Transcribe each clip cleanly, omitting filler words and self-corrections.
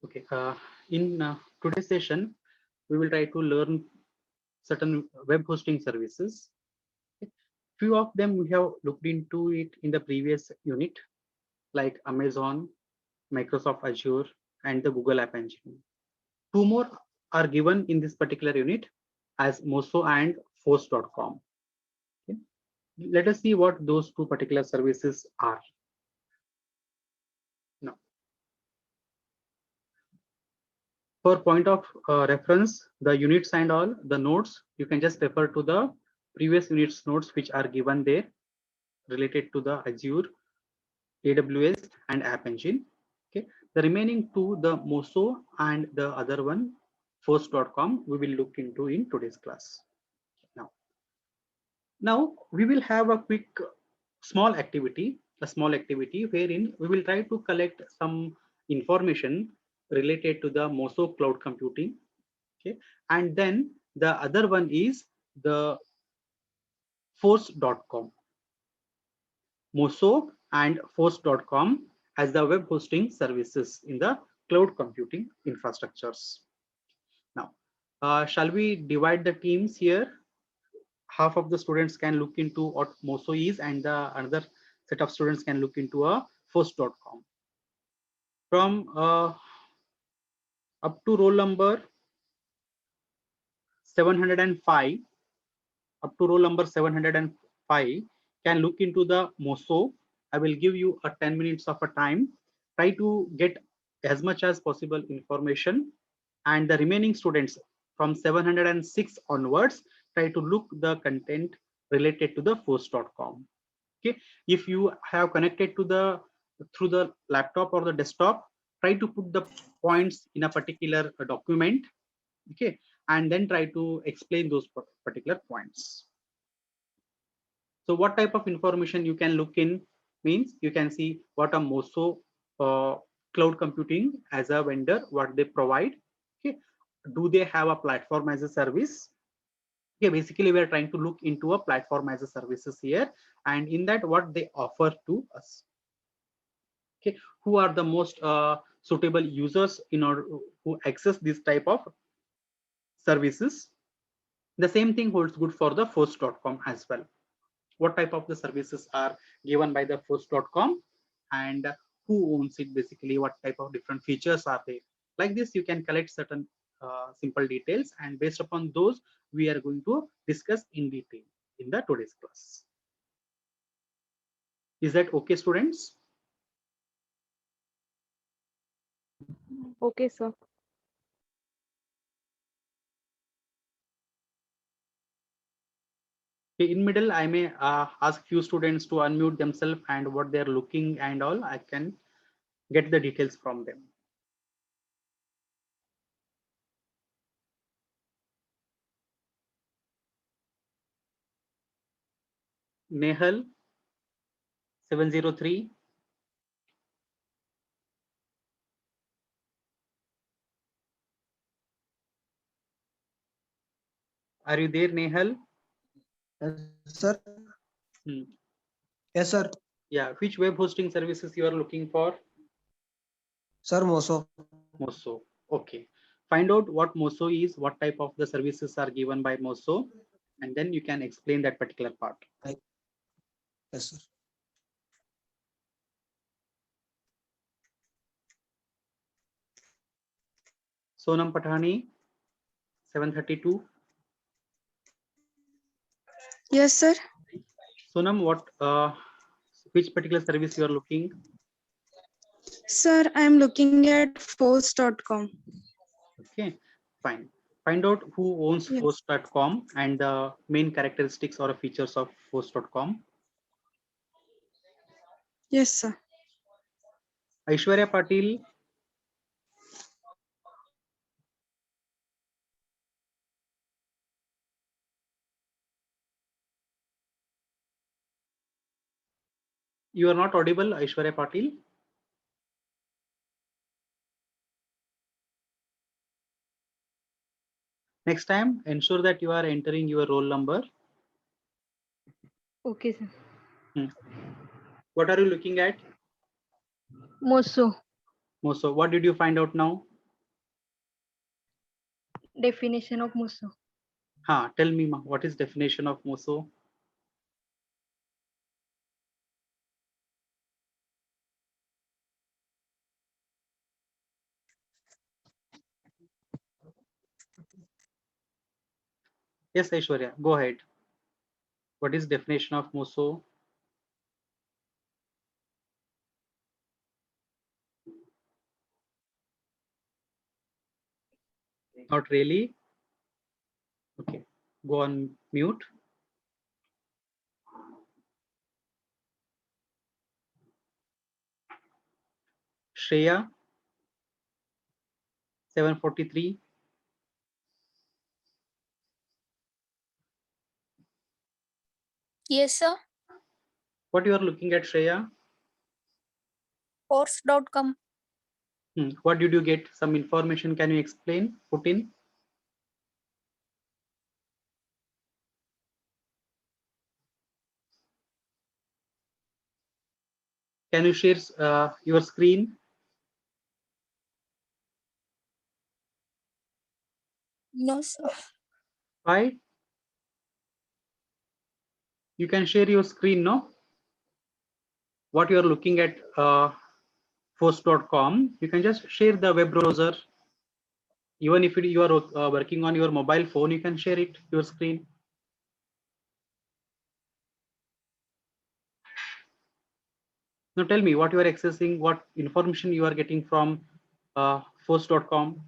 Okay. In today's session, we will try to learn certain web hosting services. Few of them we have looked into it in the previous unit, like Amazon, Microsoft Azure, and the Google App Engine. Two more are given in this particular unit as Mozo and Force.com. Okay. Let us see what those two particular services are. Now, for point of reference, the units and all the notes, you can just refer to the previous units notes which are given there related to the Azure, AWS, and App Engine. Okay, the remaining two, the Mozo and the other one, Force.com, we will look into in today's class. Now we will have a quick small activity, wherein we will try to collect some information related to the Mozo cloud computing. Okay, and then the other one is the Force.com. Mozo and Force.com as the web hosting services in the cloud computing infrastructures. Now, shall we divide the teams here? Half of the students can look into what Mozo is, and the another set of students can look into a Force.com. From up to roll number 705, up to roll number 705 can look into the Mozo. I will give you a 10 minutes of a time. Try to get as much as possible information, and the remaining students from 706 onwards try to look the content related to the Force.com. Okay, if you have connected to the through the laptop or the desktop, try to put the points in a particular document. Okay, and then try to explain those particular points. So what type of information you can look in means you can see what a Mozo cloud computing as a vendor, what they provide. Okay, do they have a platform as a service? Okay, basically we are trying to look into a platform as a services here, and in that what they offer to us. Okay, who are the most suitable users in order who access this type of services? The same thing holds good for the Force.com as well. What type of the services are given by the Force.com and who owns it, basically what type of different features are there. Like this you can collect certain simple details, and based upon those we are going to discuss in detail in the today's class. Is that okay, students? Okay, sir. In middle I may ask few students to unmute themselves, and what they're looking and all I can get the details from them. Nehal 703. Are you there, Nehal? Yes, sir. Hmm. Yes, sir. Yeah, which web hosting services you are looking for? Sir, Mozo. Mozo. Okay. Find out what Mozo is, what type of the services are given by Mozo, and then you can explain that particular part. Yes, sir. Sonam Patani 732. Yes, sir. Sonam, what which particular service you are looking? Sir, I am looking at force.com. Okay, fine. Find out who owns Yes. Force.com and the main characteristics or features of Force.com. Yes, sir. Aishwarya Patil. You are not audible, Aishwarya Patil. Next time, ensure that you are entering your roll number. Okay, sir. What are you looking at? Mozo. Mozo, what did you find out now? definition of Moso. Tell me, ma, what is definition of Moso? Yes, Aishwarya, go ahead. What is definition of Moso? Not really. Okay, go on mute. Shreya, 743. Yes, sir. What you are looking at, Shreya? Course.com. What did you get? Some information, can you explain? Put in. Can you share your screen? No, sir. Why? You can share your screen, no? What you are looking at, force.com, you can just share the web browser. Even if you are working on your mobile phone, you can share it, your screen. Now tell me what you are accessing, what information you are getting from force.com.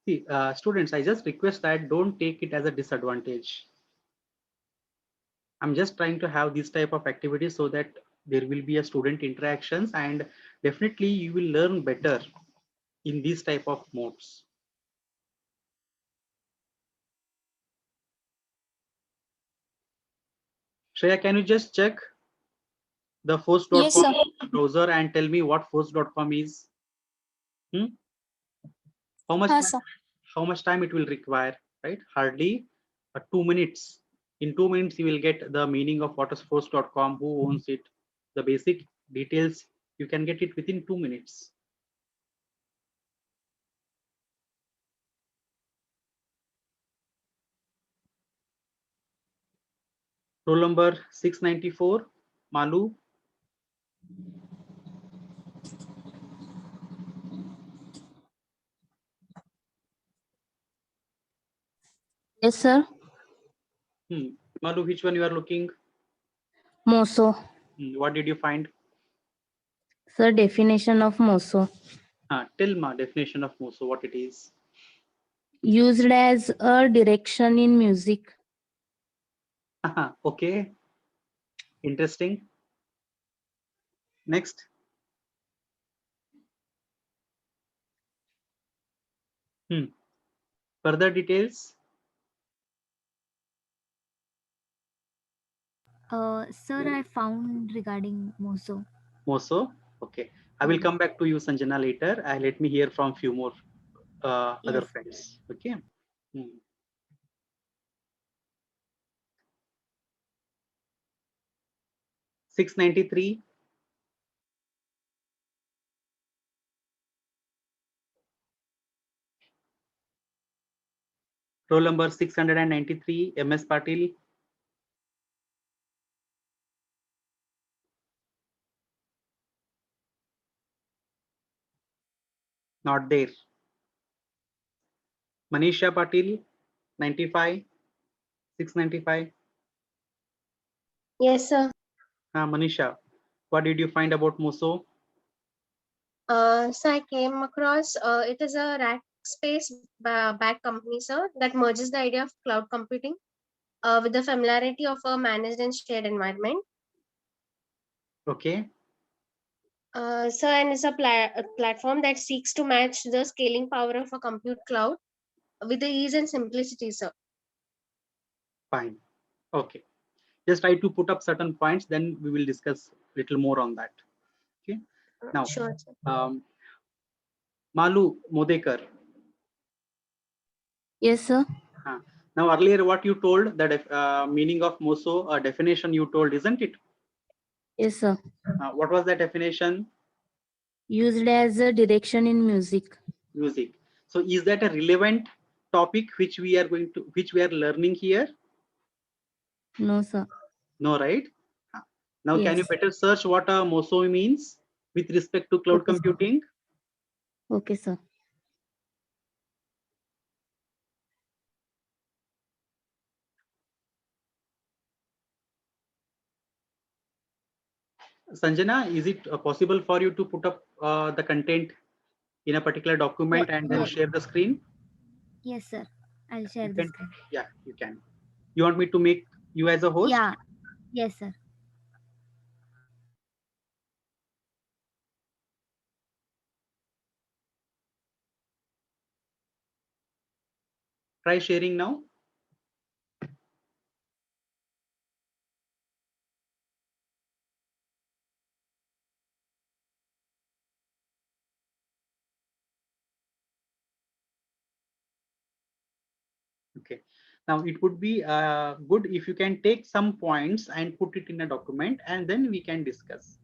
See, students, I just request that don't take it as a disadvantage. I'm just trying to have this type of activity so that there will be a student interactions, and definitely you will learn better in these type of modes. Shreya, can you just check the force.com Yes, sir. browser and tell me what force.com is? How much Yes, sir. how much time it will require, right? Hardly 2 minutes. In 2 minutes you will get the meaning of what is force.com, who owns it, the basic details. You can get it within 2 minutes. Roll number 694, Malu. Yes, sir. Malu, which one you are looking? Moso. What did you find? Sir, definition of Moso. Tell ma definition of Moso, what it is. Used as a direction in music. Okay, interesting. Next. Further details. Sir, I found regarding Moso. Moso. Okay, I will come back to you, Sanjana, later. Let me hear from few more other Yes. friends. Okay. 693. Roll number 693, MS Patil. Not there. Manisha Patil, 95, 695. Yes, sir. Manisha, what did you find about Moso? So I came across it is a rack space back company, sir, that merges the idea of cloud computing with the familiarity of a managed and shared environment. Okay. So and it's a platform that seeks to match the scaling power of a compute cloud with the ease and simplicity, sir. Fine. Okay. Just try to put up certain points, then we will discuss a little more on that. Okay. Now, Sure, sir. Malu Modekar. Yes, sir. Now earlier what you told, the meaning of Moso, a definition you told, isn't it? Yes, sir. What was the definition? Used as a direction in music. Music. So is that a relevant topic which we are learning here? No, sir. No, right? Now can you Yes. better search what a Moso means with respect to cloud Okay, sir. computing? Okay, sir. Sanjana, is it possible for you to put up the content in a particular document and then yeah. share the screen? Yes, sir. I'll share You the can, screen. yeah, you can. You want me to make you as a host? Yeah. Yes, sir. Try sharing now. Okay. Now it would be good if you can take some points and put it in a document, and then we can discuss.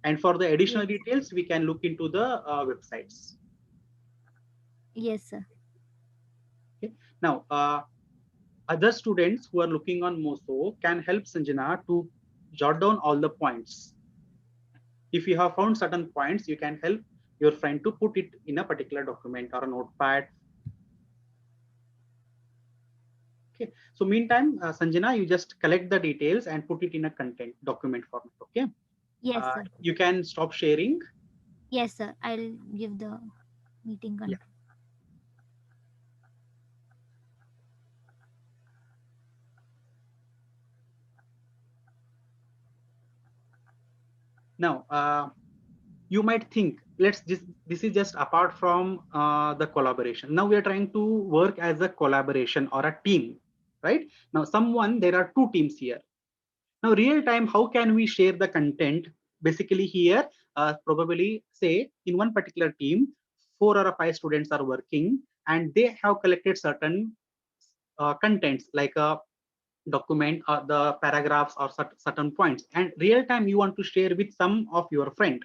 And for the additional Yes. details, we can look into the websites. Yes, sir. Okay. Now, other students who are looking on Moso can help Sanjana to jot down all the points. If you have found certain points, you can help your friend to put it in a particular document or a notepad. Okay. So meantime, Sanjana, you just collect the details and put it in a content document format. Okay. Yes, sir. You can stop sharing. Yes, sir. I'll give the meeting control. Now, you might think, this is just apart from the collaboration. Now we are trying to work as a collaboration or a team, right? Now, there are two teams here. Now, real time, how can we share the content? Basically here, probably say in one particular team, 4 or 5 students are working and they have collected certain contents like a document or the paragraphs or certain points, and real time you want to share with some of your friend.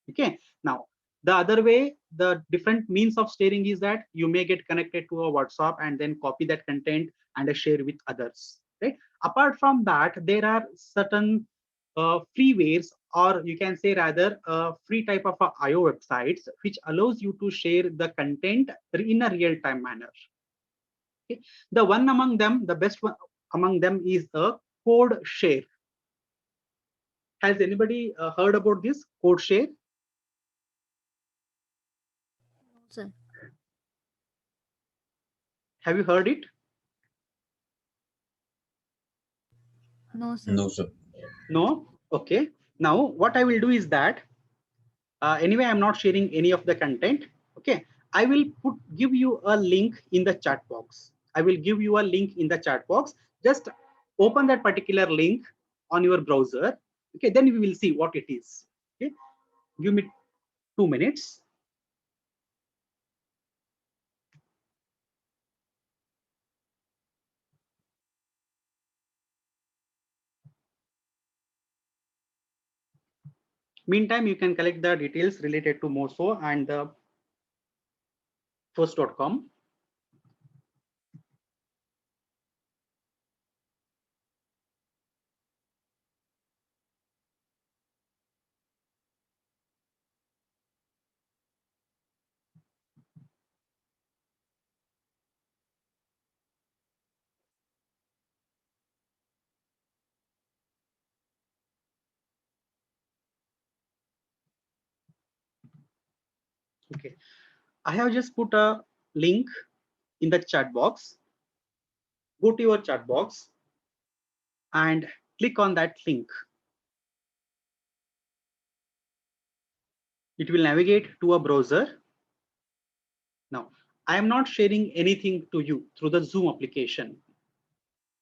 Okay. Now, the other way, the different means of sharing is that you may get connected to a WhatsApp and then copy that content and share with others, right? Apart from that, there are certain free ways, or you can say rather free type of IO websites, which allows you to share the content in a real-time manner. Okay. The one among them, the best one among them is a CodeShare. Has anybody heard about this CodeShare? No, sir. Have you heard it? No, sir. No, sir. No? Okay. Now, what I will do is that, anyway, I'm not sharing any of the content. Okay. I will give you a link in the chat box. I will give you a link in the chat box. Just open that particular link on your browser. Okay. Then we will see what it is. Okay. Give me 2 minutes. Meantime, you can collect the details related to Moso and the first.com. Okay. I have just put a link in the chat box. Go to your chat box and click on that link. It will navigate to a browser. Now, I am not sharing anything to you through the Zoom application,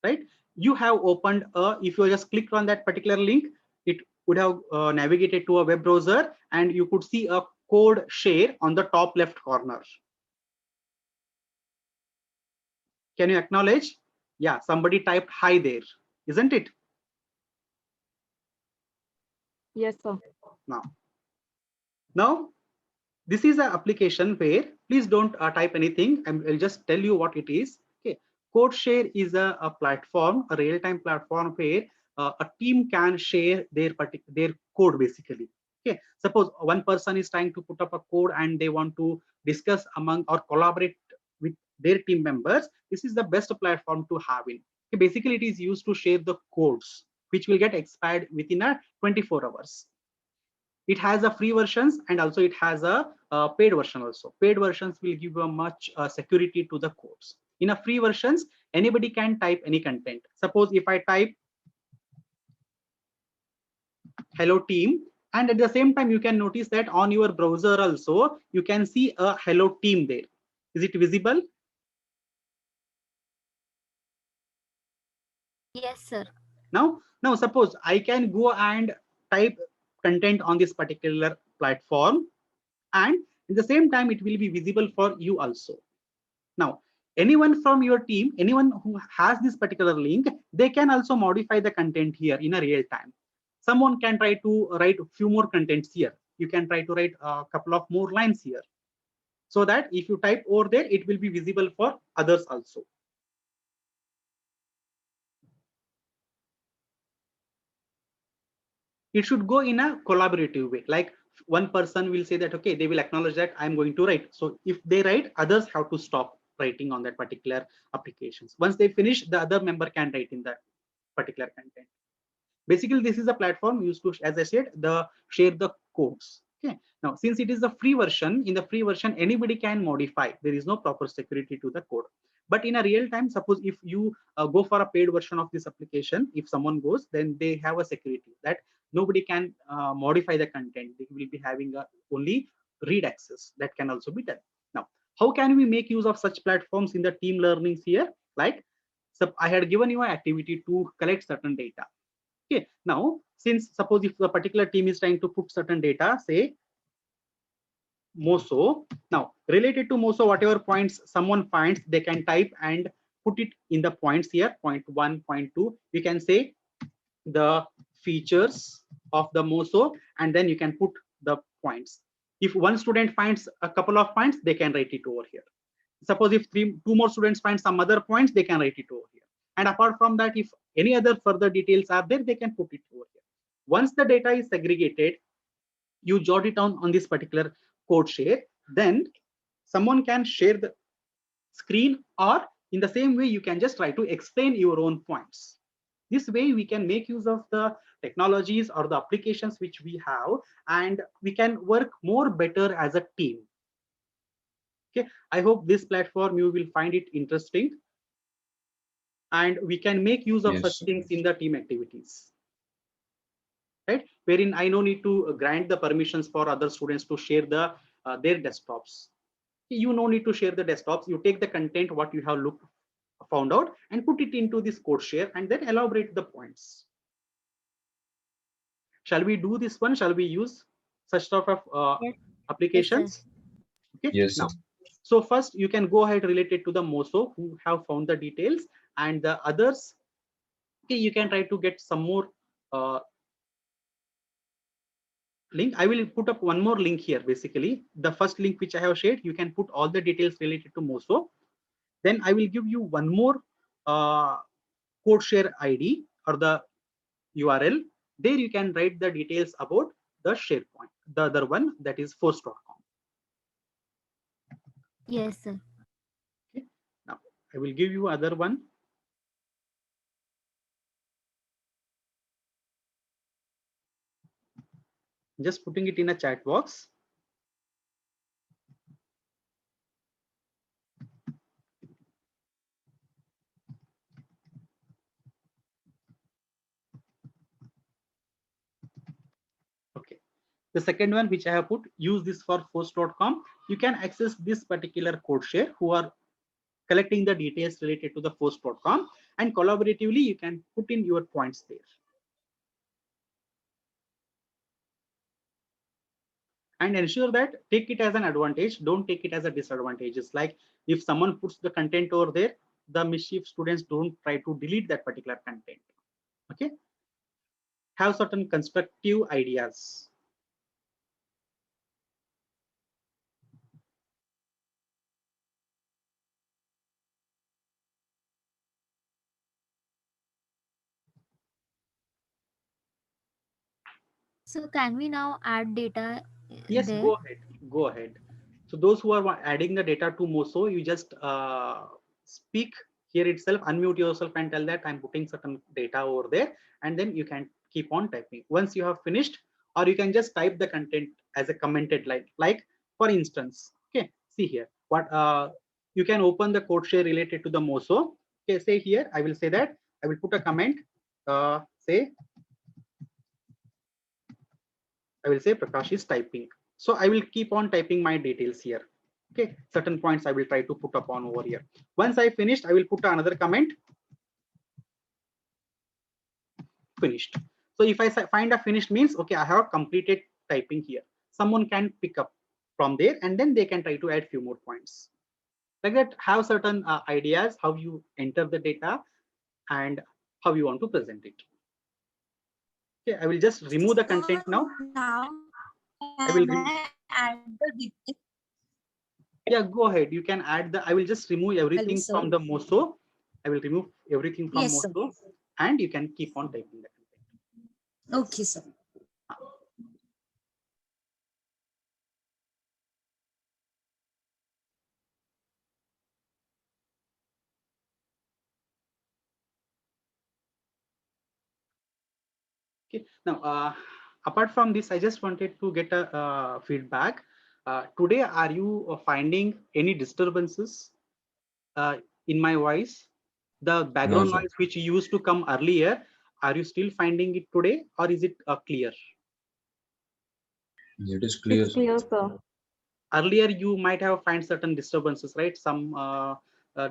right? You have opened if you just clicked on that particular link, it would have navigated to a web browser and you could see a CodeShare on the top left corner. Can you acknowledge? Yeah, somebody typed hi there, isn't it? Yes, sir. Now, this is an application where, please don't type anything. I'll just tell you what it is. Okay, CodeShare is a platform, a real-time platform where a team can share their code basically. Okay, suppose one person is trying to put up a code and they want to discuss among or collaborate with their team members. This is the best platform to have in. Okay, basically, it is used to share the codes which will get expired within a 24 hours. It has a free versions and also it has a paid version also. Paid versions will give a much security to the codes. In a free versions, anybody can type any content. Suppose if I type hello team, and at the same time you can notice that on your browser also you can see a hello team there. Is it visible? Yes, sir. Now suppose I can go and type content on this particular platform, and at the same time it will be visible for you also. Now, anyone from your team, anyone who has this particular link, they can also modify the content here in a real time. Someone can try to write a few more contents here. You can try to write a couple of more lines here, so that if you type over there, it will be visible for others also. It should go in a collaborative way. Like one person will say that, okay, they will acknowledge that I'm going to write. So if they write, others have to stop writing on that particular applications. Once they finish, the other member can write in that particular content. Basically, this is a platform used to, as I said, share the codes. Okay. Now, since it is the free version, in the free version, anybody can modify. There is no proper security to the code. But in a real time, suppose if you go for a paid version of this application, if someone goes, then they have a security that nobody can modify the content. They will be having only read access. That can also be done. Now, how can we make use of such platforms in the team learnings here? Like, so I had given you an activity to collect certain data. Okay, now since suppose if the particular team is trying to put certain data, say Moso, now related to Moso, whatever points someone finds, they can type and put it in the points here, point 1, point 2. You can say the features of the Moso, and then you can put the points. If one student finds a couple of points, they can write it over here. Suppose if two more students find some other points, they can write it over here. And apart from that, if any other further details are there, they can put it over here. Once the data is segregated, you jot it down on this particular CodeShare, then someone can share the screen, or in the same way, you can just try to explain your own points. This way, we can make use of the technologies or the applications which we have, and we can work more better as a team. Okay, I hope this platform you will find it interesting, and we can make use of such things in the team activities, right? Wherein I no need to grant the permissions for other students to share their desktops. You no need to share the desktops. You take the content what you have found out and put it into this CodeShare and then elaborate the points. Shall we do this one? Shall we use such sort of Yes. applications? Okay. Yes, now, sir. so first you can go ahead related to the Moso who have found the details, and the others, okay, you can try to get some more link. I will put up one more link here. Basically, the first link which I have shared, you can put all the details related to Moso. Then I will give you one more CodeShare ID or the URL. There you can write the details about the SharePoint. The other one, that is force.com. Yes, sir. Okay. Now I will give you other one. Just putting it in a chat box. Okay. The second one which I have put, use this for force.com. You can access this particular CodeShare who are collecting the details related to the force.com, and collaboratively you can put in your points there. And ensure that take it as an advantage, don't take it as a disadvantage. It's like if someone puts the content over there, the mischief students don't try to delete that particular content. Okay, have certain constructive ideas. So can we now add data Yes, there? go ahead. Go ahead. So those who are adding the data to Moso, you just speak here itself, unmute yourself and tell that I'm putting certain data over there, and then you can keep on typing. Once you have finished, or you can just type the content as a commented line. Like for instance, okay, see here, what you can open the code share related to the Moso. Okay, say here, I will say that I will put a comment, say I will say Prakash is typing. So I will keep on typing my details here. Okay, certain points I will try to put upon over here. Once I finished, I will put another comment, finished. So if I find a finished means, okay, I have completed typing here. Someone can pick up from there and then they can try to add few more points. Like that, have certain ideas, how you enter the data and how you want to present it. Okay, I will just remove the content now. Now, I will can I add the detail? Yeah, go ahead. You can add the, I will just remove everything sir. from the Moso. I will remove everything from Yes, sir. Moso and you can keep on typing the content. Okay, sir. Okay. Now, apart from this, I just wanted to get a feedback. Today, are you finding any disturbances in my voice? The background sir. noise which used to come earlier, are you still finding it today or is it clear? It is clear, It's sir. clear, sir. Earlier you might have find certain disturbances, right? Some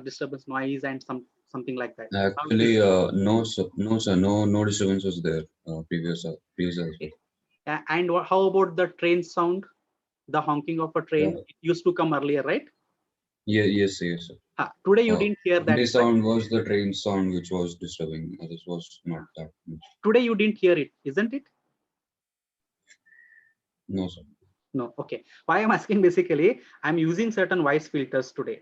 disturbance noise and something like that. Now it Actually, is, no, sir. No, sir. No disturbance was there. Previous as well. and how about the train sound, the honking of a train? Uh, It used to come earlier, right? yeah, yes, yes, sir. Today you didn't hear that Only much. sound was the train sound, which was disturbing. Others was not that much. Today you didn't hear it, isn't it? No, sir. No. Okay, why I'm asking, basically I'm using certain voice filters today.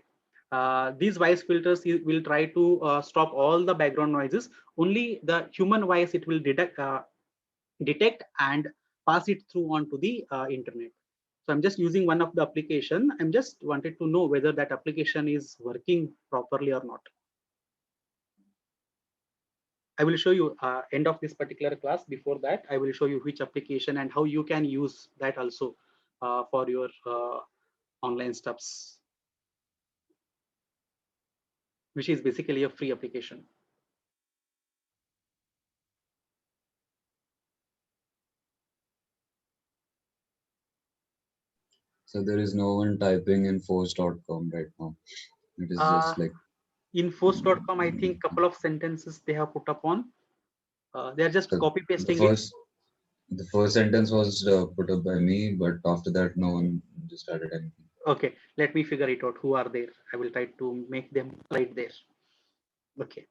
These voice filters will try to stop all the background noises. Only the human voice it will detect and pass it through onto the internet. So I'm just using one of the application. I'm just wanted to know whether that application is working properly or not. I will show you end of this particular class. Before that, I will show you which application and how you can use that also for your online stuffs, which is basically a free application. So there is no one typing in force.com right now. It is Uh, just like in force.com, I think couple of sentences they have put upon. They're just copy the pasting it. first sentence was put up by me, but after that, no one just added anything. Okay, let me figure it out. Who are there? I will try to make them right there. Okay.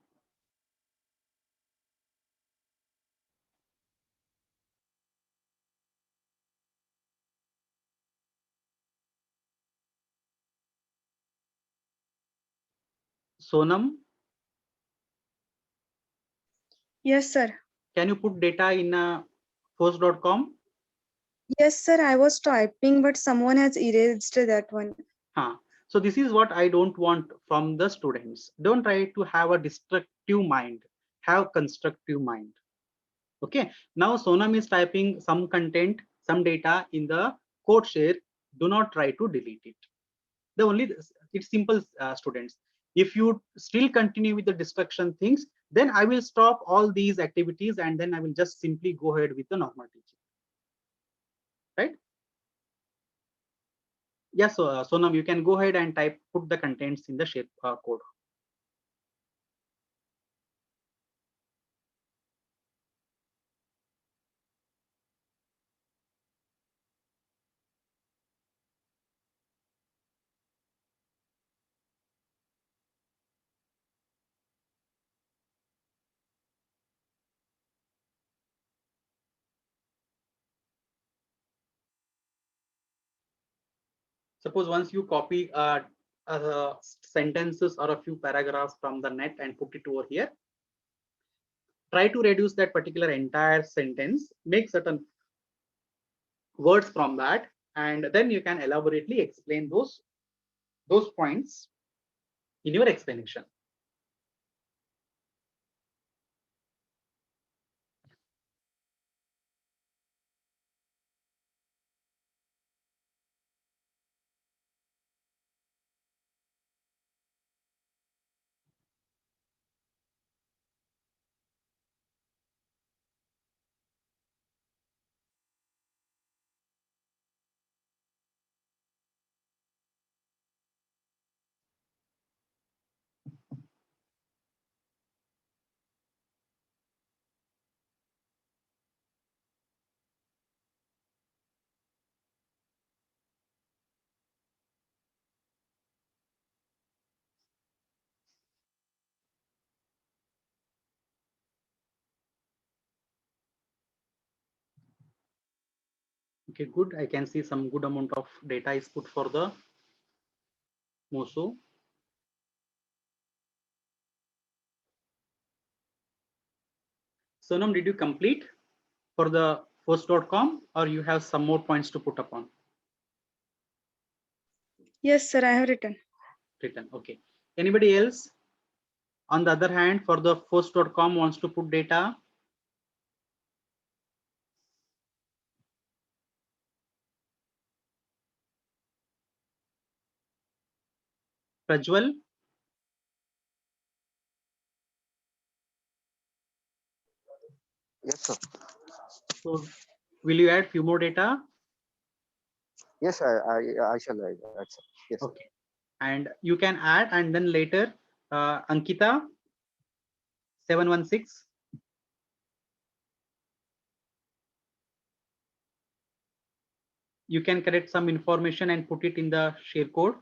Sonam, Yes, sir. can you put data in force.com? Yes, sir. I was typing, but someone has erased that one. So this is what I don't want from the students. Don't try to have a destructive mind. Have constructive mind. Okay. Now Sonam is typing some content, some data in the code share. Do not try to delete it. The only it's simple, students. If you still continue with the destruction things, then I will stop all these activities and then I will just simply go ahead with the normal teaching. Right? Yes, so Sonam, you can go ahead and put the contents in the shape code. Suppose once you copy sentences or a few paragraphs from the net and put it over here, try to reduce that particular entire sentence, make certain words from that, and then you can elaborately explain those points in your explanation. Okay, good. I can see some good amount of data is put for the Moso. Sonam, did you complete for the first.com or you have some more points to put upon? Yes, sir, I have written. Written. Okay. Anybody else? On the other hand, for the first.com wants to put data. Prajwal, Yes, sir. so will you add few more data? Yes, I shall add, sir. Yes. Sir. Okay. And you can add, and then later, Ankita, 716. You can correct some information and put it in the share code.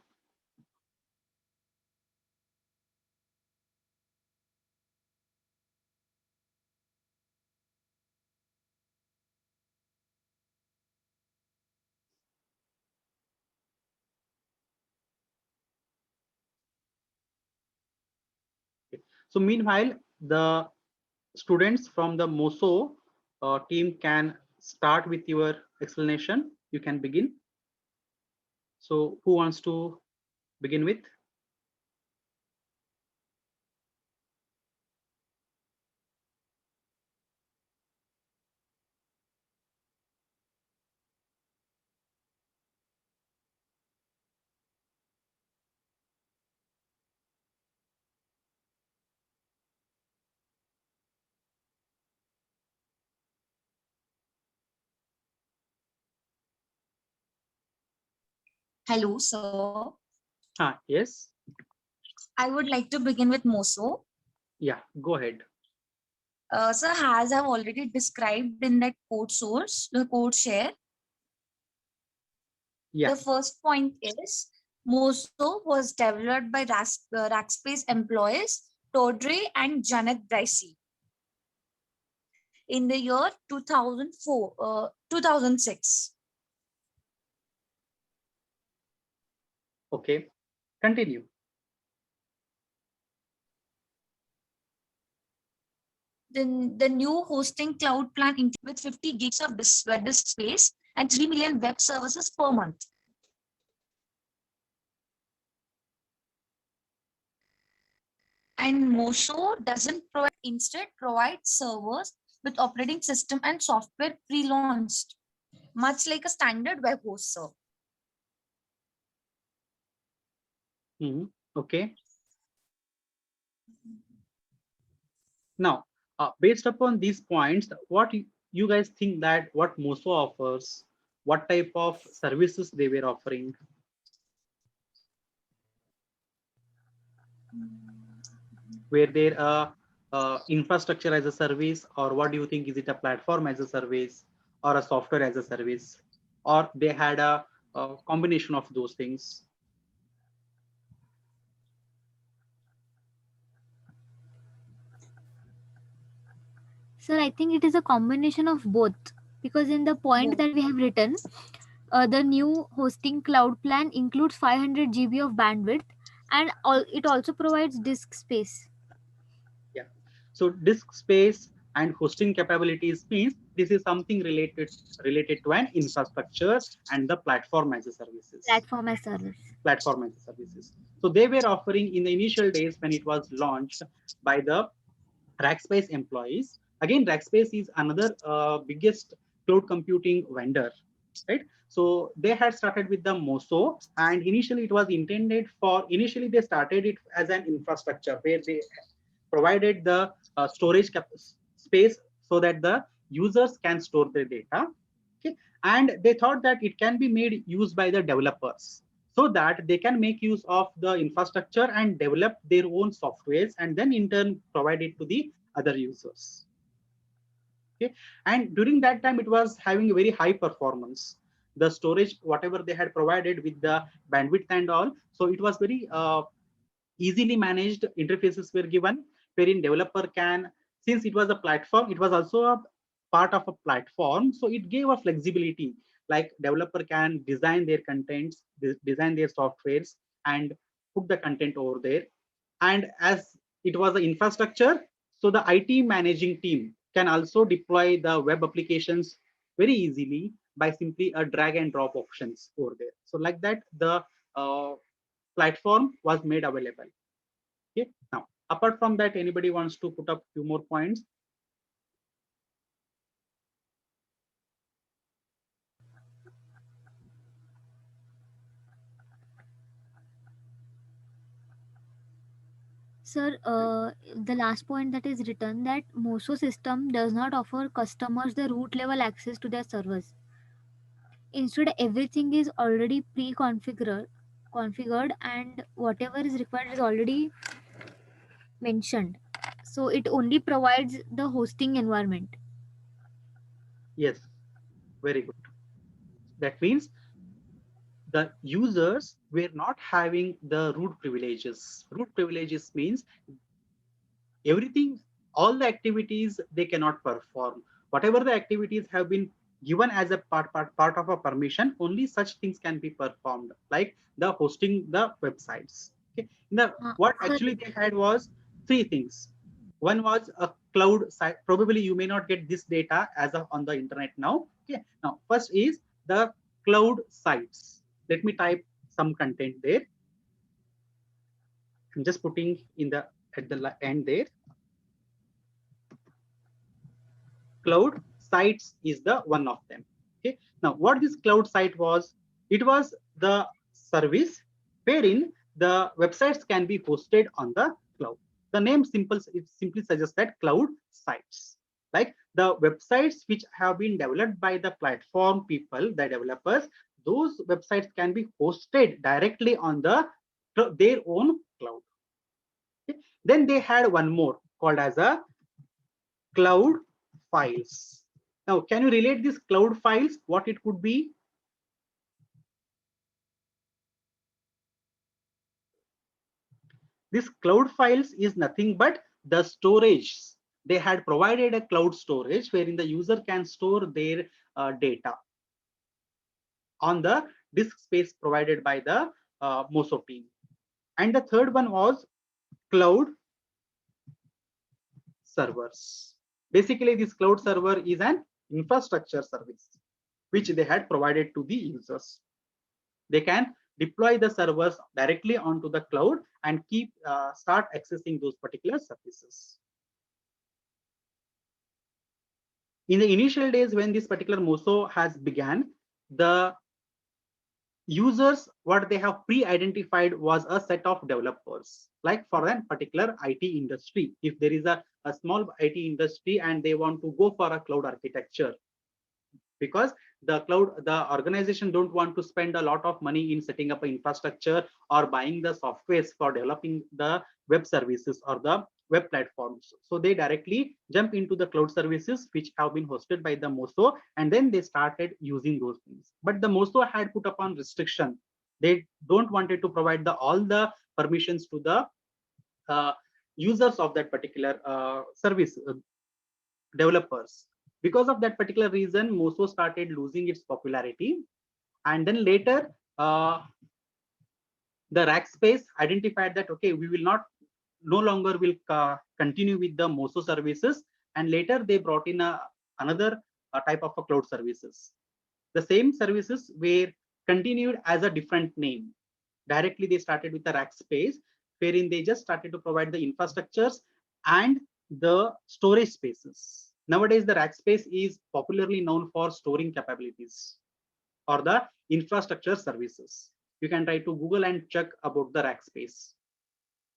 So meanwhile, the students from the Moso team can start with your explanation. You can begin. So who wants to begin with? Hello, sir. Yes. I would like to begin with Moso. Yeah, go ahead. Sir, as I've already described in that code source, the code share, Yeah. the first point is Moso was developed by Rackspace employees Todre and Janet Bricey in the year 2006. Okay, continue. Then the new hosting cloud plan with 50 gigs of disk space and 3 million web services per month. And Moso doesn't provide, instead provides servers with operating system and software pre-launched, much like a standard web host server. Okay. Now, based upon these points, what you guys think that what Moso offers, what type of services they were offering? Were there infrastructure as a service, or what do you think? Is it a platform as a service or a software as a service, or they had a combination of those things? Sir, I think it is a combination of both, because in the point that we have written, The new hosting cloud plan includes 500 GB of bandwidth, and it also provides disk space. Yeah. So disk space and hosting capabilities means this is something related to an infrastructure and the platform as a services. Platform as service. Platform as a services. So they were offering in the initial days when it was launched by the Rackspace employees. Again, Rackspace is another biggest cloud computing vendor, right? So they had started with the Moso, and initially it was intended for, initially they started it as an infrastructure where they provided the storage space so that the users can store their data. Okay, and they thought that it can be made use by the developers so that they can make use of the infrastructure and develop their own softwares and then in turn provide it to the other users. Okay, and during that time it was having a very high performance. The storage, whatever they had provided with the bandwidth and all, so it was very easily managed. Interfaces were given wherein developer can, since it was a platform, it was also a part of a platform, so it gave a flexibility, like developer can design their contents, design their softwares and put the content over there. And as it was the infrastructure, so the IT managing team can also deploy the web applications very easily by simply a drag and drop options over there. So like that, the platform was made available. Okay. Now, apart from that, anybody wants to put up few more points? Sir, the last point that is written, that Moso system does not offer customers the root level access to their servers. Instead, everything is already configured, and whatever is required is already mentioned. So it only provides the hosting environment. Yes, very good. That means the users were not having the root privileges. Root privileges means everything, all the activities they cannot perform. Whatever the activities have been given as a part of a permission, only such things can be performed, like the hosting the websites. Okay. What Sir, actually they had was three things. One was a cloud site. Probably you may not get this data as of on the internet now. Okay. Now, first is the cloud sites. Let me type some content there. I'm just putting in the at the end there. Cloud sites is the one of them. Okay. Now, what this cloud site was, it was the service wherein the websites can be hosted on the cloud. The name simply suggests that cloud sites, like the websites which have been developed by the platform people, the developers, those websites can be hosted directly on their own cloud. Okay. Then they had one more called as a cloud files. Now, can you relate these cloud files, what it could be? This cloud files is nothing but the storage. They had provided a cloud storage wherein the user can store their data on the disk space provided by the Moso team. And the third one was cloud servers. Basically, this cloud server is an infrastructure service which they had provided to the users. They can deploy the servers directly onto the cloud and start accessing those particular services. In the initial days when this particular Moso has began, the users, what they have pre-identified was a set of developers, like for a particular IT industry. If there is a small IT industry and they want to go for a cloud architecture, because the organization don't want to spend a lot of money in setting up an infrastructure or buying the softwares for developing the web services or the web platforms. So they directly jump into the cloud services which have been hosted by the Moso, and then they started using those things. But the Moso had put upon restriction. They don't wanted to provide all the permissions to the users of that particular service, developers. Because of that particular reason, Moso started losing its popularity. And then later, the Rackspace identified that, okay, we will no longer will continue with the Moso services. And later they brought in another type of a cloud services. The same services were continued as a different name. Directly they started with the Rackspace, wherein they just started to provide the infrastructures and the storage spaces. Nowadays, the Rackspace is popularly known for storing capabilities or the infrastructure services. You can try to Google and check about the Rackspace.